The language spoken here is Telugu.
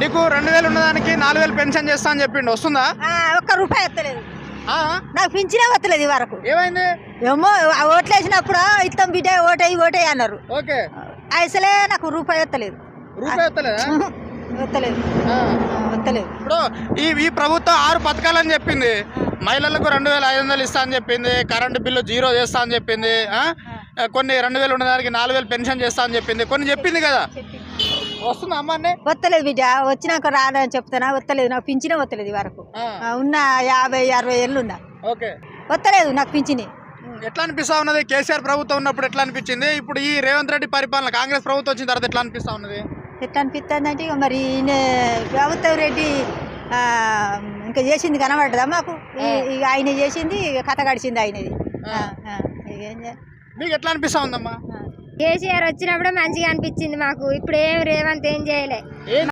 నీకు 2000 ఉన్నదానికి 4000 పెన్షన్ చేస్తా అని చెప్పిండు, వస్తుందా? ఒక్క రూపాయి ఎత్తలేదు, నాకు పింఛనే వస్తలేదు ఈ వరకు. ఏమైంది? ఏమో ఓట్లు వేసినప్పుడు ఇస్తాం బిడ్డ ఓటేయి అన్నారు. ఓకే, అసలే నాకు రూపాయి ఎత్తలేదు. రూపాయి ఎత్తలేదా? వస్తలేదు. ఇప్పుడు ఈ ప్రభుత్వం 6 పథకాలని చెప్పింది. మహిళలకు 2500 ఇస్తా అని చెప్పింది, కరెంటు బిల్లు 0 చేస్తా అని చెప్పింది, కొన్ని 2000 ఉన్నదానికి 4000 పెన్షన్ చేస్తా అని చెప్పింది, కొన్ని చెప్పింది కదా. వస్తుందా అమ్మ? వస్తలేదు బిడ్డ, వచ్చినాక రాదని చెప్తానా, వస్తలేదు నాకు పింఛనే వస్తలేదు ఈ వరకు. ఉన్న 50-60 ఏళ్ళు ఉన్నా, వస్తలేదు నాకు పింఛని. ఎట్లా అనిపిస్తా ఉన్నది? కేసీఆర్ ప్రభుత్వం ఉన్నప్పుడు ఎట్లా అనిపించింది? ఇప్పుడు ఈ రేవంత్ రెడ్డి పరిపాలన, కాంగ్రెస్ ప్రభుత్వం వచ్చిన తర్వాత ఎట్లా అనిపిస్తా ఉన్నది? ఎట్లా అనిపిస్తుంది అంటే ఇక మరి ప్రభుత్వం రెడ్డి ఇంకా చేసింది కనబడ్డదా మాకు? ఇక ఆయన చేసింది, కథ గడిచింది ఆయనది. మీకు ఎట్లా అనిపిస్తా ఉందమ్మా? కేసీఆర్ వచ్చినప్పుడే మంచిగా అనిపించింది మాకు. ఇప్పుడు ఏం రేవంత్ ఏం చేయలే.